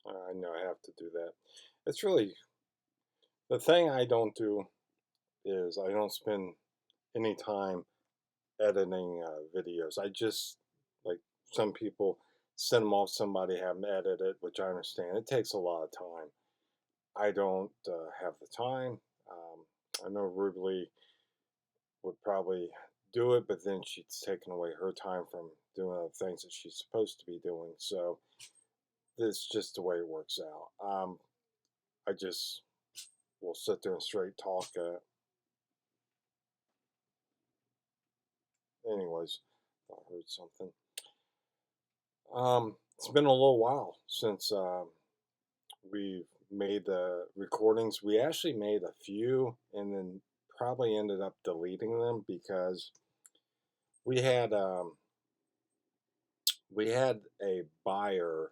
I know I have to do that. It's really the thing I don't do is I don't spend any time editing videos. I just like some people send them off somebody, have them edit it, which I understand. It takes a lot of time. I don't have the time. I know Ruby would probably do it, but then she's taken away her time from doing other things that she's supposed to be doing. So it's just the way it works out. I just will sit there and straight talk. Anyways, I heard something. It's been a little while since we've made the recordings. We actually made a few and then probably ended up deleting them because we had um, we had a buyer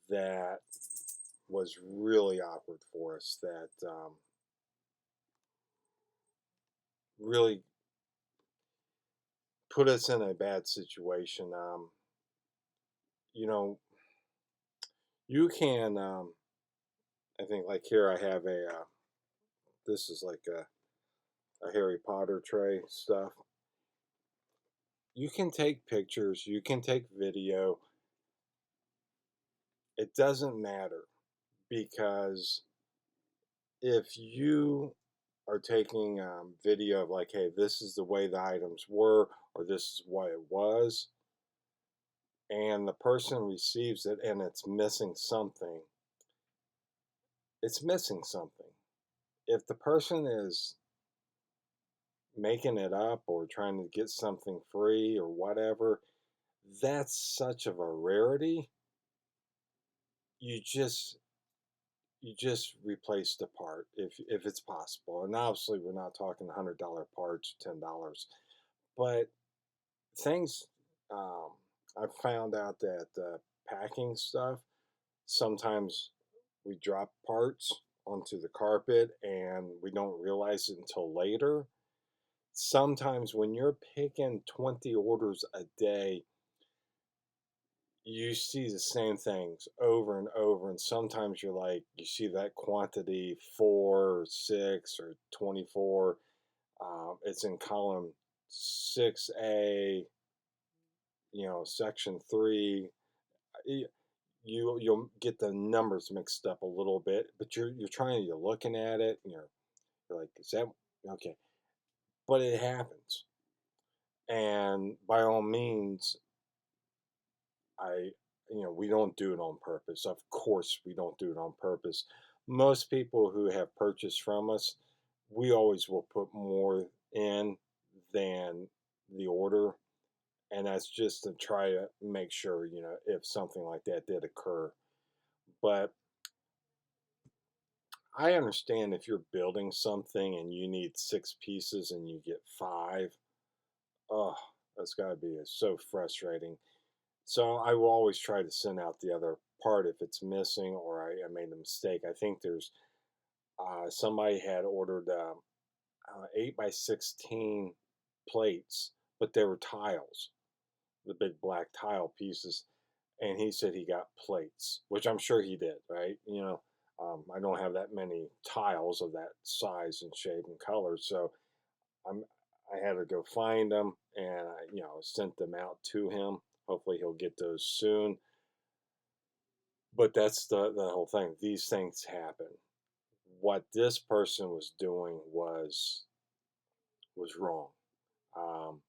that was really awkward for us. That really put us in a bad situation. You know, you can. I think like here I have a. This is like a Harry Potter tray stuff. You can take pictures. You can take video. It doesn't matter because if you are taking video of like, hey, this is the way the items were, or this is what it was, and the person receives it and it's missing something, it's missing something. If the person is making it up or trying to get something free or whatever, that's such of a rarity. You just you just replace the part if it's possible. And obviously, we're not talking $100 parts, $10, but things. Um, I found out that packing stuff sometimes we drop parts onto the carpet and we don't realize it until later. Sometimes when you're picking 20 orders a day, you see the same things over and over, and sometimes you're like you see that quantity 4 or 6 or 24. It's in column 6A, section 3. You'll get the numbers mixed up a little bit, but you're looking at it and you're like, is that okay? But it happens, and by all means, I, we don't do it on purpose. Of course, we don't do it on purpose. Most people who have purchased from us, we always will put more in than the order. And that's just to try to make sure, if something like that did occur. But I understand if you're building something and you need 6 pieces and you get 5, oh, that's got to be so frustrating. So I will always try to send out the other part if it's missing or I made a mistake. I think there's somebody had ordered 8 by 16 plates, but they were tiles, the big black tile pieces, and he said he got plates, which I'm sure he did, right? I don't have that many tiles of that size and shape and color, so I'm I had to go find them and I sent them out to him. Hopefully he'll get those soon. But that's the whole thing. These things happen. What this person was doing was wrong. Um,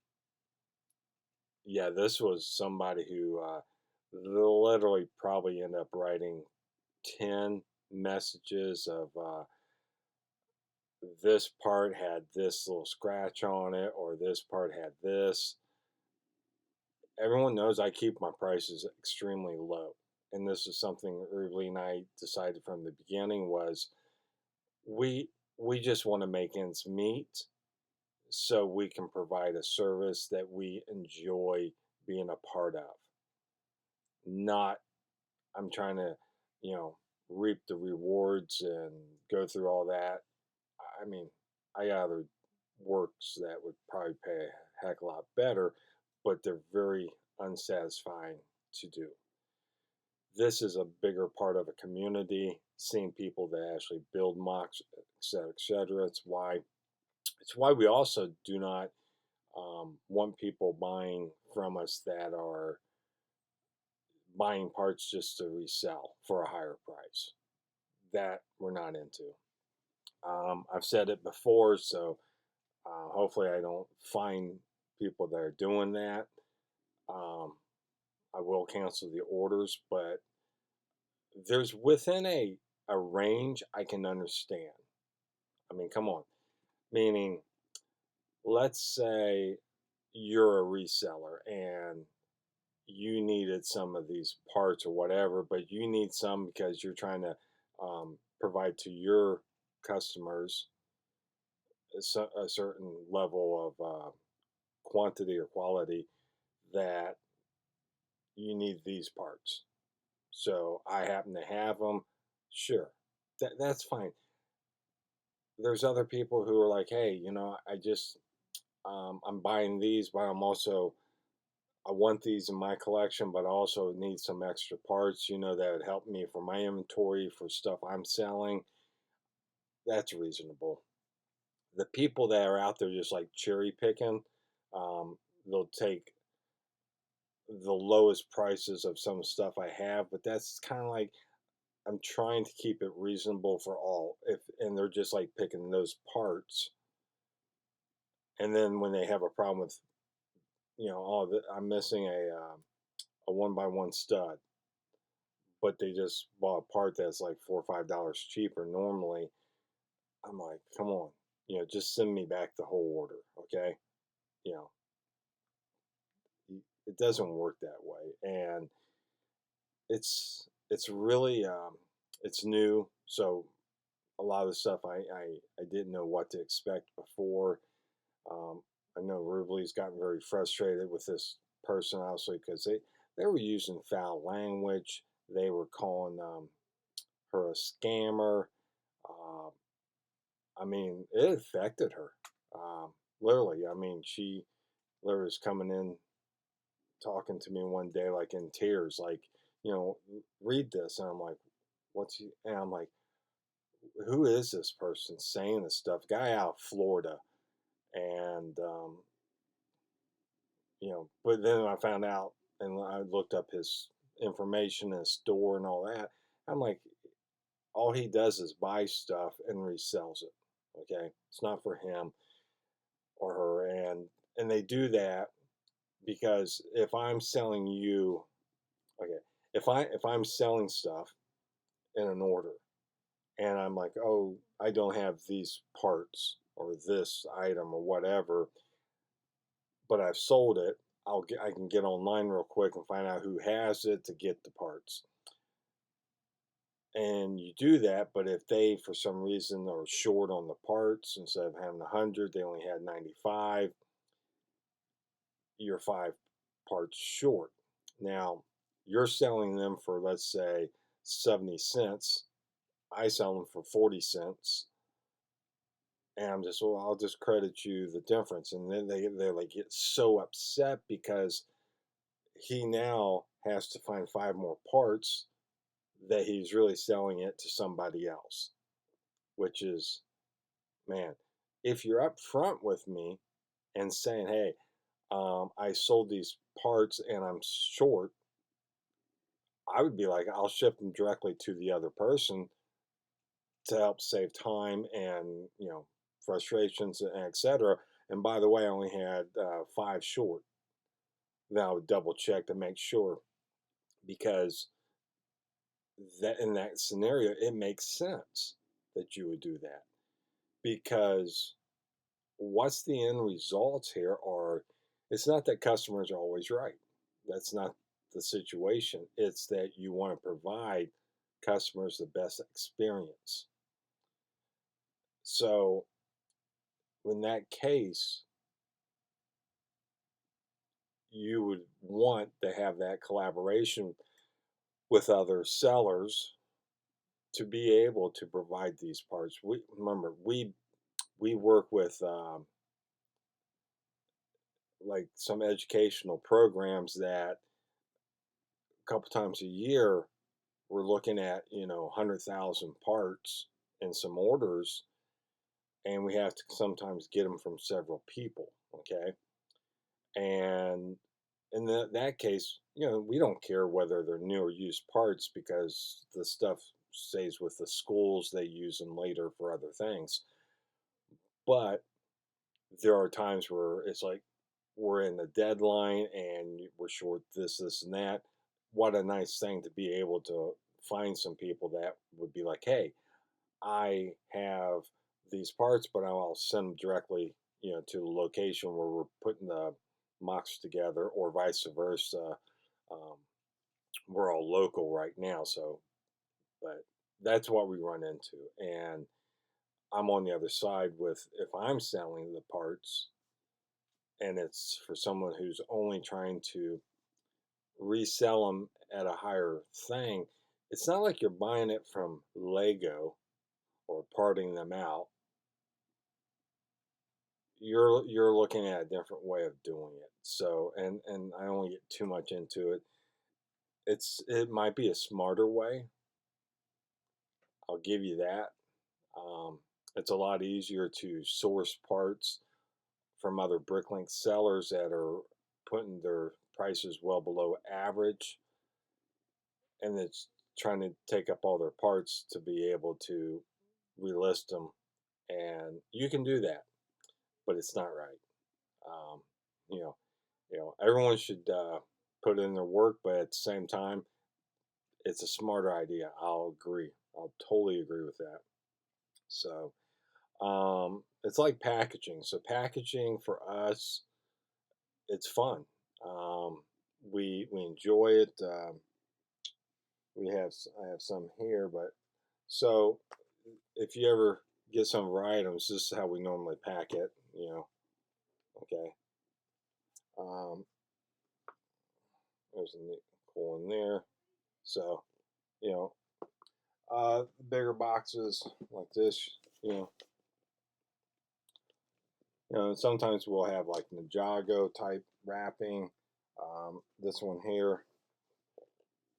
yeah, this was somebody who literally probably ended up writing 10 messages of this part had this little scratch on it or this part had this. Everyone knows I keep my prices extremely low, and this is something Ruby and I decided from the beginning was we we just want to make ends meet so we can provide a service that we enjoy being a part of. Not I'm trying to, you know, reap the rewards and go through all that. I mean, I got other works that would probably pay a heck of a lot better, but they're very unsatisfying to do. this is a bigger part of a community, seeing people that actually build mocks, et cetera, et cetera. It's why we also do not want people buying from us that are buying parts just to resell for a higher price. That we're not into. I've said it before, so hopefully I don't find people that are doing that. Um, I will cancel the orders, but there's within a range I can understand. I mean, come on. Meaning, let's say you're a reseller and you needed some of these parts or whatever, but you need some because you're trying to provide to your customers a certain level of quantity or quality that you need these parts. So I happen to have them. Sure, that's fine. There's other people who are like, hey, I'm buying these, but I want these in my collection, but I also need some extra parts, that would help me for my inventory for stuff I'm selling. That's reasonable. The people that are out there just like cherry picking, they'll take the lowest prices of some stuff I have, but that's kind of like I'm trying to keep it reasonable for all. If and they're just like picking those parts, and then when they have a problem with, I'm missing a 1x1 stud, but they just bought a part that's like $4 or $5 cheaper normally. I'm like, come on, just send me back the whole order, okay? You know, it doesn't work that way, and it's really it's new, so a lot of the stuff I didn't know what to expect before. Um, I know Rubley's gotten very frustrated with this person, obviously, because they were using foul language. They were calling her a scammer. Uh, I mean, it affected her. Literally, I mean, she literally was coming in talking to me one day, like in tears, like, read this. And I'm like, what's he? And I'm like, who is this person saying this stuff? Guy out of Florida. And, but then I found out and I looked up his information, his store, and all that. I'm like, all he does is buy stuff and resells it. Okay. It's not for him or her. And they do that because if I'm selling you, okay, if I'm selling stuff in an order and I'm like, oh, I don't have these parts or this item or whatever, but I've sold it, I can get online real quick and find out who has it to get the parts. And you do that, but if they for some reason are short on the parts, instead of having 100, they only had 95, you're 5 parts short. Now, you're selling them for, let's say, 70 cents. I sell them for 40 cents. And I'll just credit you the difference. And then they like get so upset because he now has to find 5 more parts that he's really selling it to somebody else, which is, man, if you're up front with me and saying, hey, I sold these parts and I'm short, I would be like, I'll ship them directly to the other person to help save time and, frustrations and etc. And by the way, I only had 5 short. Then I would double check to make sure, because that in that scenario, it makes sense that you would do that, because what's the end results here are, it's not that customers are always right. That's not the situation. It's that you want to provide customers the best experience. So in that case, you would want to have that collaboration with other sellers to be able to provide these parts. We work with like some educational programs that a couple times a year we're looking at, 100,000 parts and some orders, and we have to sometimes get them from several people, okay? And in that case, we don't care whether they're new or used parts because the stuff stays with the schools. They use them later for other things. But there are times where it's like we're in the deadline and we're short this, and that. What a nice thing to be able to find some people that would be like, hey, I have these parts, but I'll send them directly, to the location where we're putting the mocks together, or vice versa. Um, we're all local right now, so but that's what we run into, and I'm on the other side with if I'm selling the parts and it's for someone who's only trying to resell them at a higher thing. It's not like you're buying it from Lego or parting them out. You're looking at a different way of doing it. So, and I don't get too much into it. It might be a smarter way. I'll give you that. Um, it's a lot easier to source parts from other Bricklink sellers that are putting their prices well below average, and it's trying to take up all their parts to be able to relist them. And you can do that, but it's not right. Um, you know, everyone should put in their work, but at the same time, it's a smarter idea. I'll agree. I'll totally agree with that. So it's like packaging. So packaging for us, it's fun. Um, we enjoy it. I have some here, but so if you ever get some of our items, this is how we normally pack it. Okay. Um, there's a neat cool in there. So you know, bigger boxes like this. You know, sometimes we'll have like Ninjago type wrapping. This one here,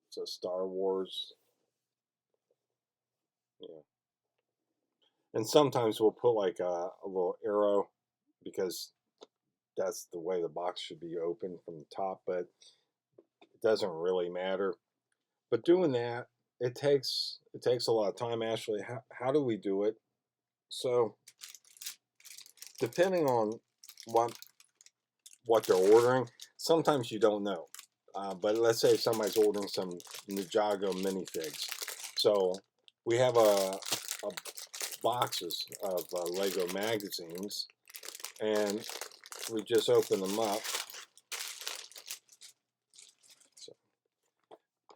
it's a Star Wars. You know, and sometimes we'll put like a little arrow because that's the way the box should be open from the top, but it doesn't really matter. But doing that, it takes a lot of time. Actually, how do we do it? So depending on what what they're ordering, sometimes you don't know. But let's say somebody's ordering some Ninjago minifigs. So we have a boxes of Lego magazines, and we just open them up. So,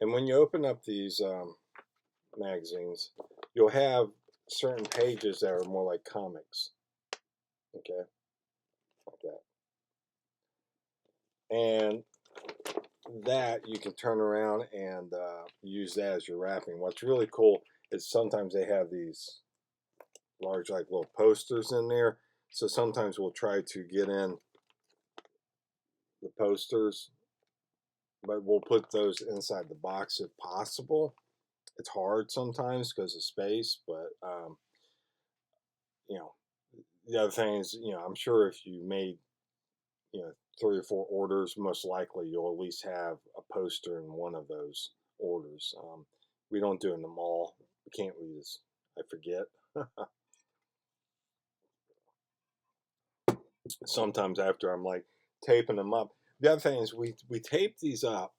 and when you open up these magazines, you'll have certain pages that are more like comics. Okay, like that. And that you can turn around and use that as your wrapping. What's really cool is sometimes they have these large like little posters in there. So sometimes we'll try to get in the posters, but we'll put those inside the box if possible. It's hard sometimes because of space, but you know, the other thing is, I'm sure if you made, you know, 3 or 4 orders, most likely you'll at least have a poster in one of those orders. We don't do it in the mall. We can't. We just, I forget. Sometimes after I'm like taping them up. The other thing is we tape these up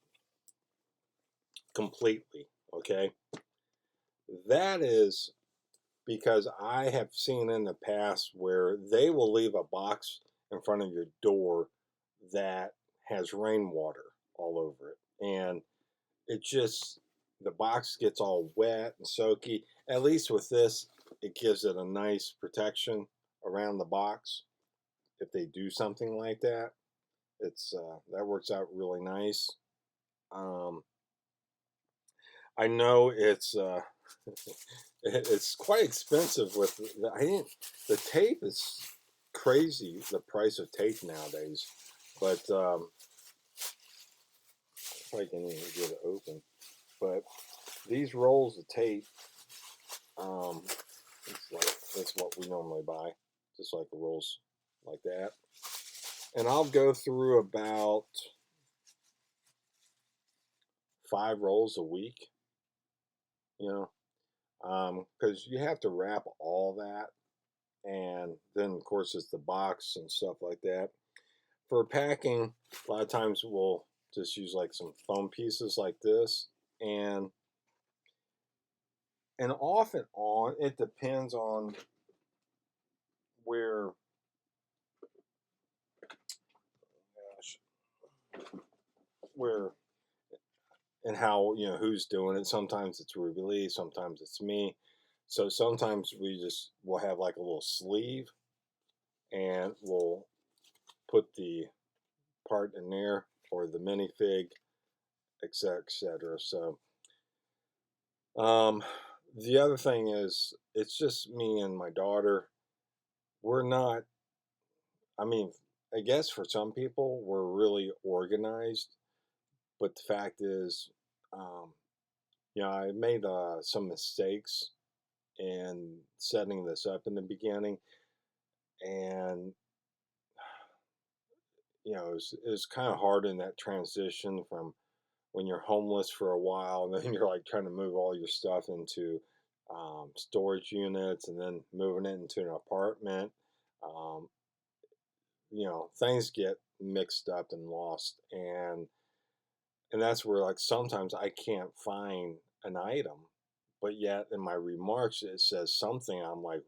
completely. Okay, that is because I have seen in the past where they will leave a box in front of your door that has rainwater all over it, and it just the box gets all wet and soaky. At least with this, it gives it a nice protection around the box. If they do something like that, it's that works out really nice. Um, I know it's it's quite expensive with the tape is crazy, the price of tape nowadays, but if I can even get it open, but these rolls of tape, um, it's like that's what we normally buy, just like the rolls like that. And I'll go through about 5 rolls a week, you know, because you have to wrap all that, and then of course it's the box and stuff like that. For packing, a lot of times we'll just use like some foam pieces like this, and off and on, it depends on where, gosh, where and how, who's doing it. Sometimes it's Ruby Lee, sometimes it's me. So sometimes we'll have like a little sleeve, and we'll put the part in there, or the minifig, etc., etc. So the other thing is, it's just me and my daughter. We're not, I mean, I guess for some people we're really organized, but the fact is, um, I made some mistakes in setting this up in the beginning, and it was kind of hard in that transition from when you're homeless for a while, and then you're like trying to move all your stuff into storage units, and then moving it into an apartment. Um, Things get mixed up and lost, and that's where, like, sometimes I can't find an item, but yet in my remarks it says something. I'm like,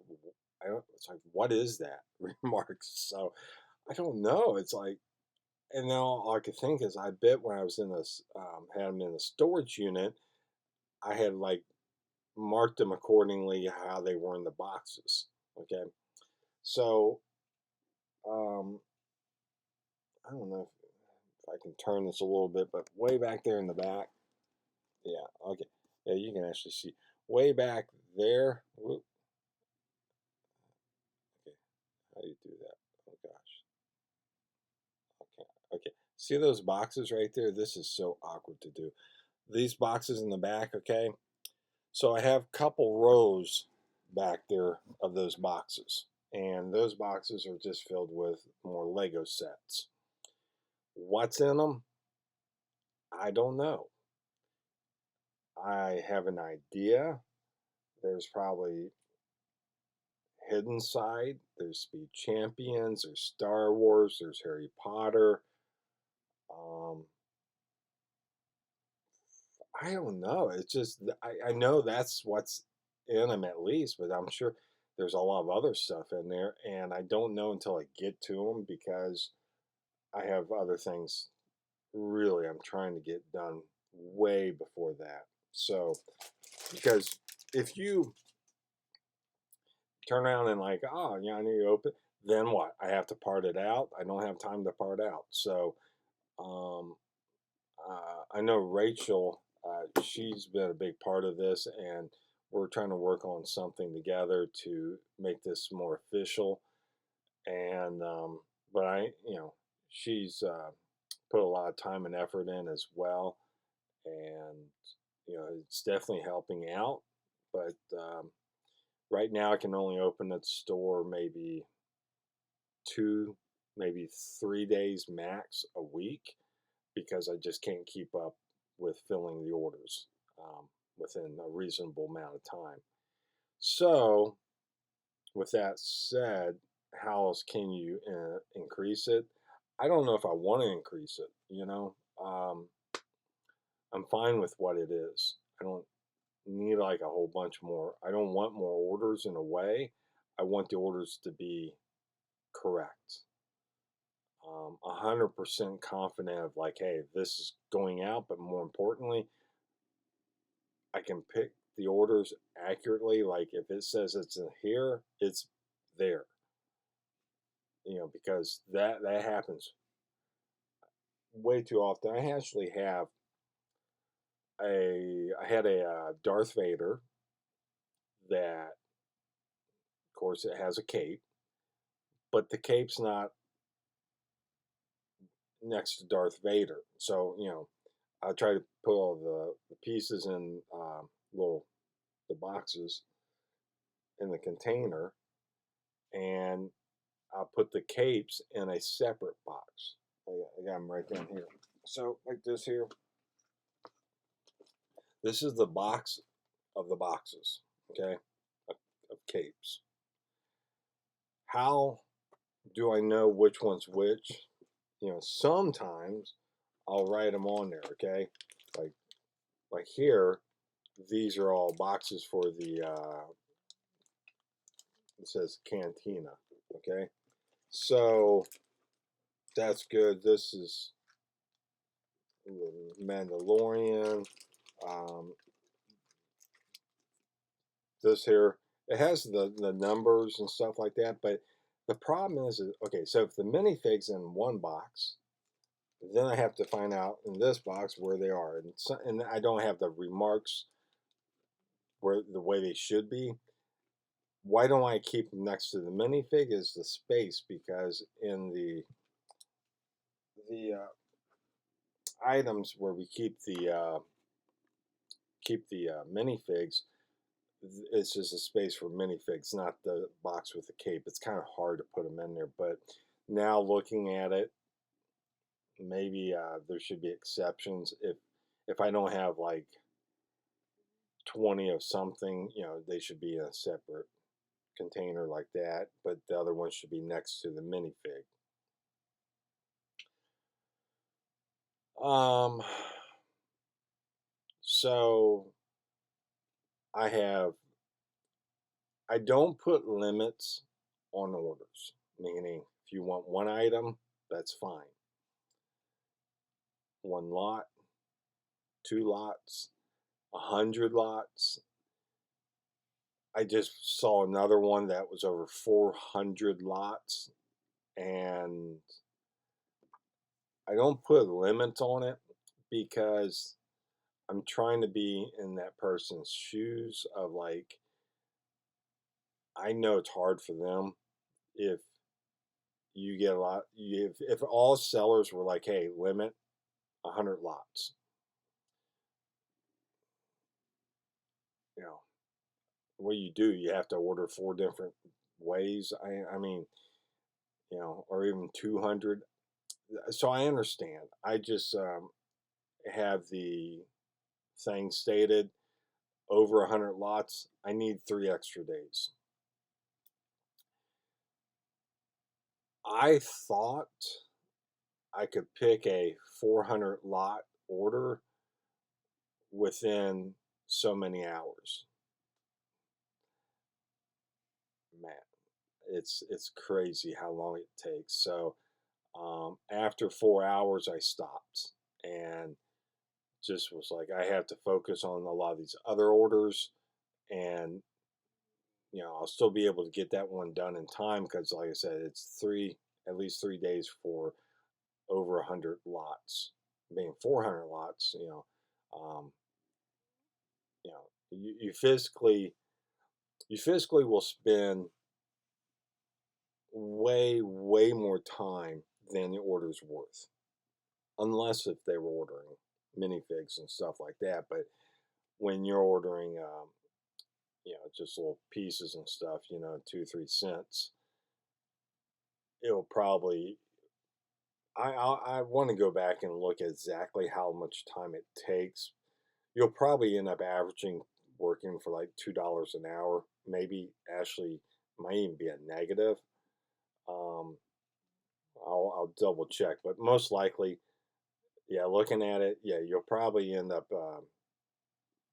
I don't. It's like, what is that remarks? So I don't know. It's like, and now all I could think is, I bet when I was in this, had them in the storage unit, I had like marked them accordingly how they were in the boxes. Okay, so um, I don't know if I can turn this a little bit, but way back there in the back, yeah, okay, yeah, you can actually see way back there. Whoop, okay, how do you do that? Oh gosh, okay, okay. See those boxes right there? This is so awkward to do. These boxes in the back, okay. So I have a couple rows back there of those boxes, and those boxes are just filled with more Lego sets. What's in them? I don't know. I have an idea. There's probably Hidden Side, there's Speed Champions, there's Star Wars, there's Harry Potter. Um, I don't know. It's just, I know that's what's in them at least, but I'm sure there's a lot of other stuff in there, and I don't know until I get to them, because I have other things really I'm trying to get done way before that. So, because if you turn around and like, oh, yeah, I need to open, then what? I have to part it out. I don't have time to part out. So, um, I know Rachel, she's been a big part of this, and we're trying to work on something together to make this more official. And, but she's put a lot of time and effort in as well, and it's definitely helping out. But right now, I can only open the store maybe 2, maybe 3 days max a week, because I just can't keep up with filling the orders within a reasonable amount of time. So, with that said, how else can you increase it? I don't know if I want to increase it. I'm fine with what it is. I don't need like a whole bunch more. I don't want more orders in a way. I want the orders to be correct. 100% confident of like, hey, this is going out, but more importantly, I can pick the orders accurately. Like if it says it's in here, it's there. Because that happens way too often. I had a Darth Vader that, of course, it has a cape, but the cape's not next to Darth Vader. So, I try to put all the pieces in the boxes in the container, and I'll put the capes in a separate box. I got them right down here. So like this here. This is the box of the boxes, okay, of capes. How do I know which one's which? Sometimes I'll write them on there, okay? Like like here, these are all boxes for the it says Cantina, okay? So that's good. This is Mandalorian. Um, this here, it has the numbers and stuff like that, but the problem is okay, so if the minifigs in one box, then I have to find out in this box where they are, and I don't have the remarks where the way they should be. Why don't I keep them next to the minifig? Is the space, because in the items where we keep the minifigs, it's just a space for minifigs, not the box with the cape. It's kind of hard to put them in there, but now looking at it, maybe there should be exceptions. If I don't have like 20 of something, they should be in a separate container like that, but the other one should be next to the minifig. So I don't put limits on orders, meaning if you want one item, that's fine. One lot, two lots, 100 lots. I just saw another one that was over 400 lots, and I don't put limits on it because I'm trying to be in that person's shoes of like, I know it's hard for them if you get a lot, if all sellers were like, hey, limit 100 lots, you know, what do? You have to order 4 different ways. I mean, or even 200. So I understand. I just have the thing stated over 100 lots. I need 3 extra days. I thought I could pick a 400 lot order within so many hours. Man, it's crazy how long it takes. So after 4 hours, I stopped and just was like, I have to focus on a lot of these other orders, and I'll still be able to get that one done in time because, like I said, it's at least 3 days for over 100 lots. Being 400 lots, um, you physically will spend way more time than the order's worth, unless if they were ordering minifigs and stuff like that. But when you're ordering, just little pieces and stuff, 2-3 cents, it'll probably. I want to go back and look at exactly how much time it takes. You'll probably end up averaging working for like $2 an hour. Maybe actually might even be a negative. Um, I'll double check, but most likely, yeah. Looking at it, yeah, you'll probably end up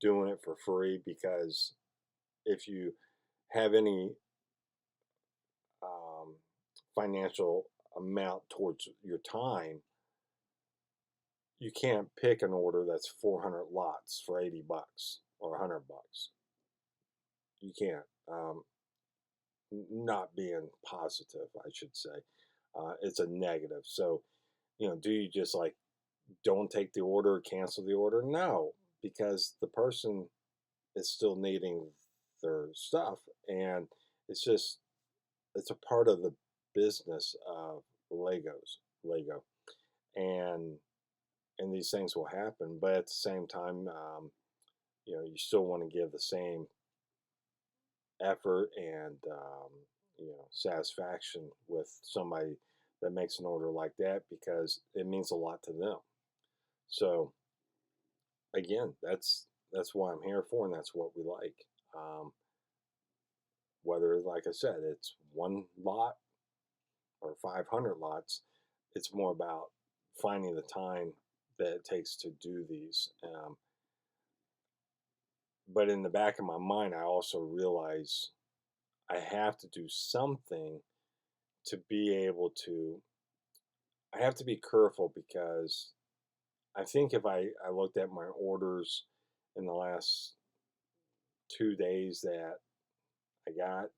doing it for free, because if you have any um, financial amount towards your time, you can't pick an order that's 400 lots for $80 or $100. You can't. Not being positive, I should say. It's a negative. So, do you just like don't take the order, cancel the order? No, because the person is still needing their stuff, and it's just it's a part of the business of Lego, and and these things will happen. But at the same time, you still want to give the same effort and satisfaction with somebody that makes an order like that, because it means a lot to them. So again, that's what I'm here for, and that's what we like. Um, Whether, like I said, it's one lot or 500 lots, it's more about finding the time that it takes to do these. But in the back of my mind, I also realize I have to do something to be able to. I have to be careful, because I think if I looked at my orders in the last 2 days that I got,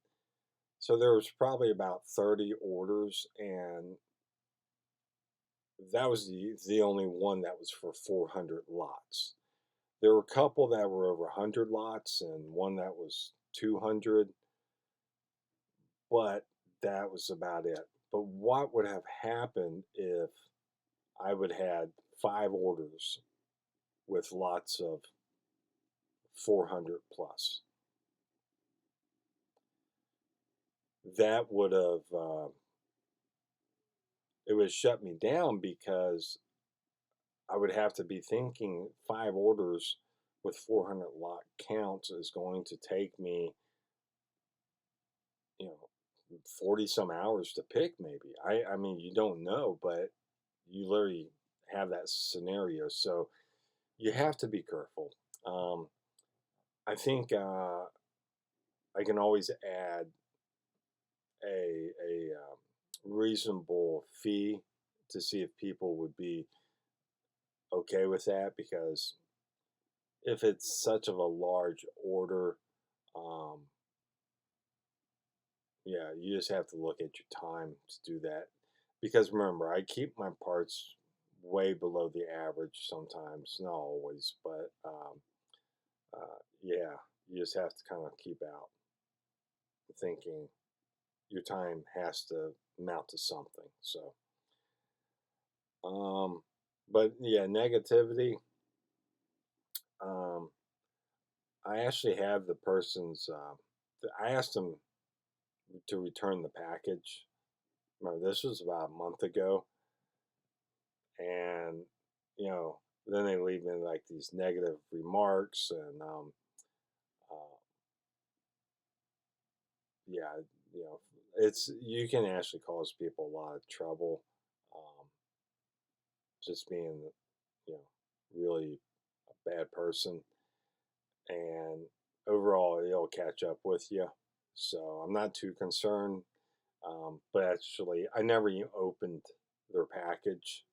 so there was probably about 30 orders, and that was the only one that was for 400 lots. There were a couple that were over 100 lots and one that was 200, but that was about it. But what would have happened if I would have had 5 orders with lots of 400 plus? That would have it would shut me down, because I would have to be thinking 5 orders with 400 lot counts is going to take me, you know, 40 some hours to pick, maybe. I mean, you don't know, but you literally have that scenario. So you have to be careful. I think I can always add a reasonable fee to see if people would be okay with that, because if it's such of a large order, um, yeah, you just have to look at your time to do that. Because remember, I keep my parts way below the average sometimes, not always, but yeah, you just have to kind of keep out thinking your time has to amount to something. So, um, but yeah, negativity. Um, I actually have the person's. I asked them to return the package. Remember, this was about a month ago, and you know, then they leave me like these negative remarks, and uh, yeah, you know, it's you can actually cause people a lot of trouble, um, just being, you know, really a bad person, and overall it'll catch up with you. So I'm not too concerned, but actually I never even opened their package,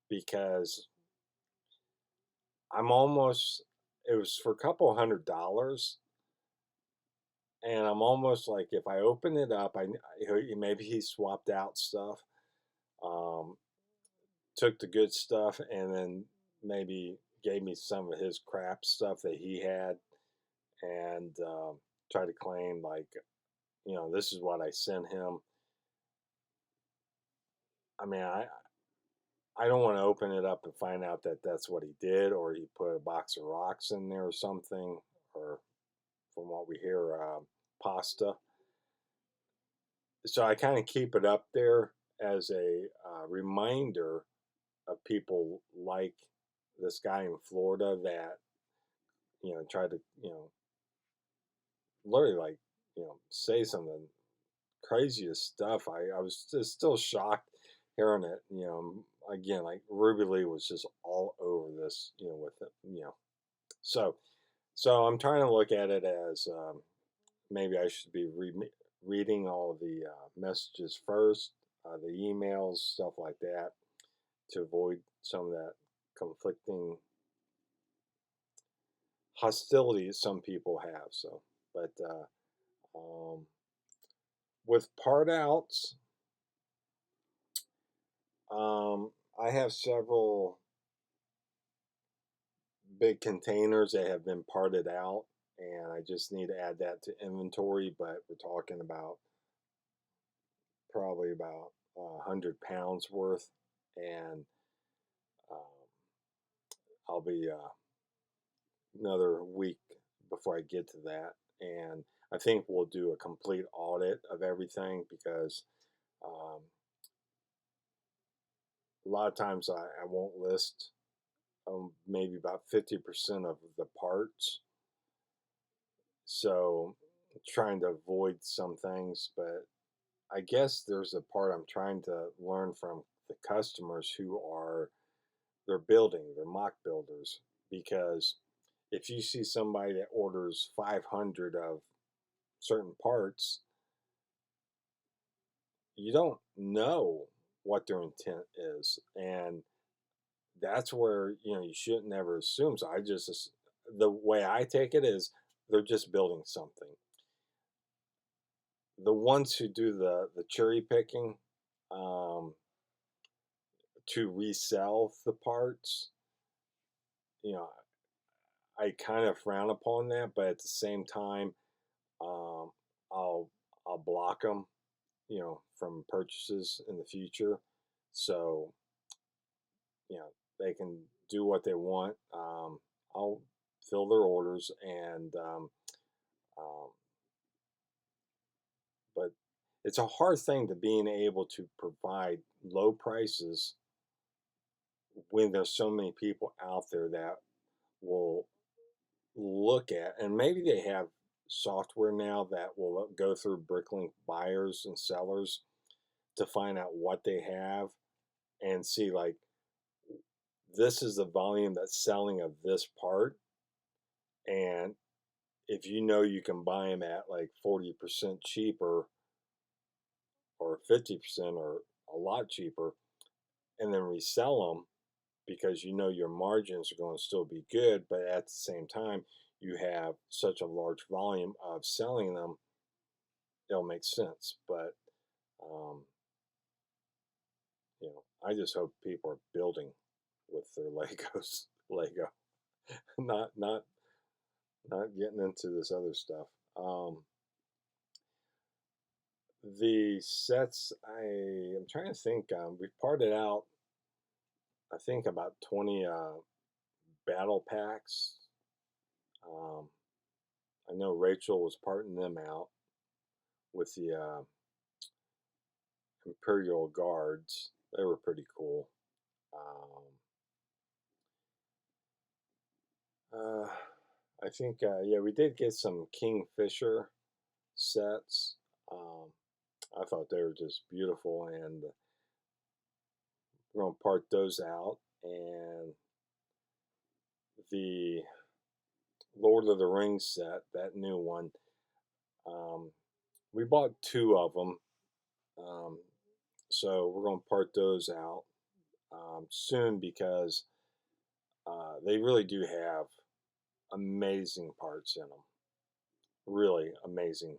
because I'm almost, it was for a couple $100, and I'm almost like, if I open it up, maybe he swapped out stuff, um, took the good stuff, and then maybe gave me some of his crap stuff that he had, and tried to claim like, this is what I sent him. I mean, I don't want to open it up and find out that that's what he did, or he put a box of rocks in there or something, or from what we hear, pasta. So I kind of keep it up there as a reminder of people like this guy in Florida that tried to literally like say some of the craziest stuff. I was just still shocked hearing it. Again, like Ruby Lee was just all over this, with it. So so I'm trying to look at it as maybe I should be reading all the messages first, the emails, stuff like that, to avoid some of that conflicting hostility some people have. So, but with part outs, I have several big containers that have been parted out, and I just need to add that to inventory. But we're talking about probably about 100 pounds worth, and I'll be another week before I get to that. And I think we'll do a complete audit of everything because um, a lot of times I won't list maybe about 50% of the parts. So trying to avoid some things, but I guess there's a part I'm trying to learn from the customers who are they're mock builders, because if you see somebody that orders 500 of certain parts, you don't know what their intent is, and that's where you shouldn't never assume. So the way I take it is they're just building something. The ones who do the cherry picking um, to resell the parts, you know, I kind of frown upon that, but at the same time, um, I'll I'll block them, from purchases in the future, so they can do what they want. I'll fill their orders, and um, but it's a hard thing to being able to provide low prices when there's so many people out there that will look at, and maybe they have software now that will go through Bricklink buyers and sellers to find out what they have and see, like, this is the volume that's selling of this part, and if you can buy them at like 40% cheaper or 50% or a lot cheaper, and then resell them because your margins are going to still be good, but at the same time you have such a large volume of selling them, it'll make sense. But um, I just hope people are building with their Lego, not getting into this other stuff. Um, the sets, I'm trying to think. We've parted out, I think, about 20 battle packs. Um, I know Rachel was parting them out with the Imperial Guards. They were pretty cool. I think, yeah, we did get some Kingfisher sets. Um, I thought they were just beautiful, and we're going to part those out. And the Lord of the Rings set, that new one, um, we bought two of them. Um, so we're going to part those out soon because they really do have amazing parts in them. Really amazing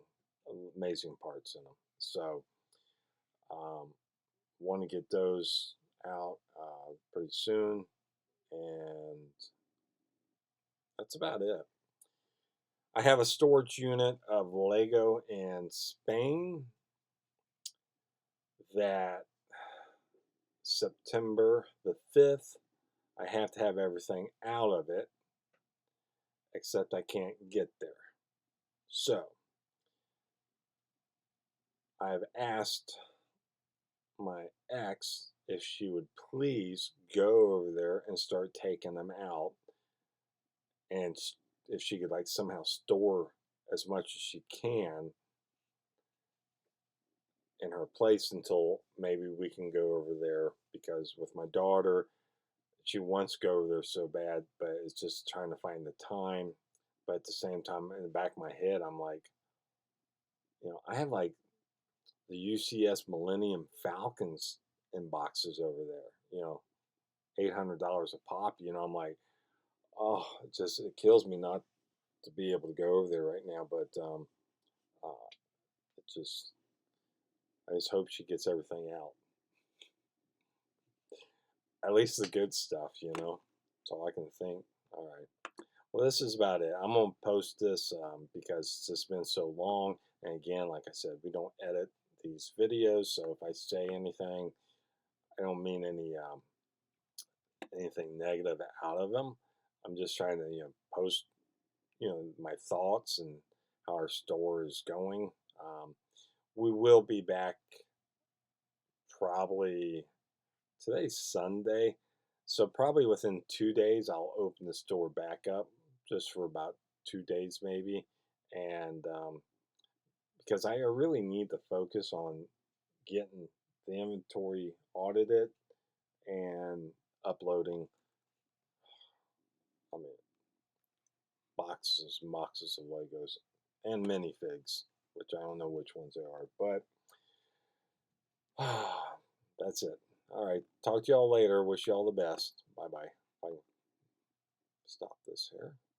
parts in them. So, um, want to get those out pretty soon, and that's about it. I have a storage unit of Lego in Spain that September the 5th, I have to have everything out of it, except I can't get there. So, I've asked my ex if she would please go over there and start taking them out, and if she could, like, somehow store as much as she can in her place until maybe we can go over there, because with my daughter, she wants to go over there so bad, but it's just trying to find the time. But at the same time, in the back of my head, I'm like, I have like the UCS Millennium Falcons in boxes over there, $800 a pop. I'm like, oh, it kills me not to be able to go over there right now. But uh, it just, I just hope she gets everything out. At least the good stuff. That's all I can think. All right. Well, this is about it. I'm going to post this because it's just been so long. And again, like I said, we don't edit these videos. So if I say anything, I don't mean any anything negative out of them. I'm just trying to, post, my thoughts and how our store is going. Um, we will be back probably today's Sunday, so probably within 2 days I'll open the store back up just for about 2 days maybe, and because I really need to focus on getting the inventory audited and uploading, I mean, boxes and boxes of Legos and minifigs, which I don't know which ones they are, but that's it. All right. Talk to y'all later. Wish y'all the best. Bye bye. Bye. Stop this here.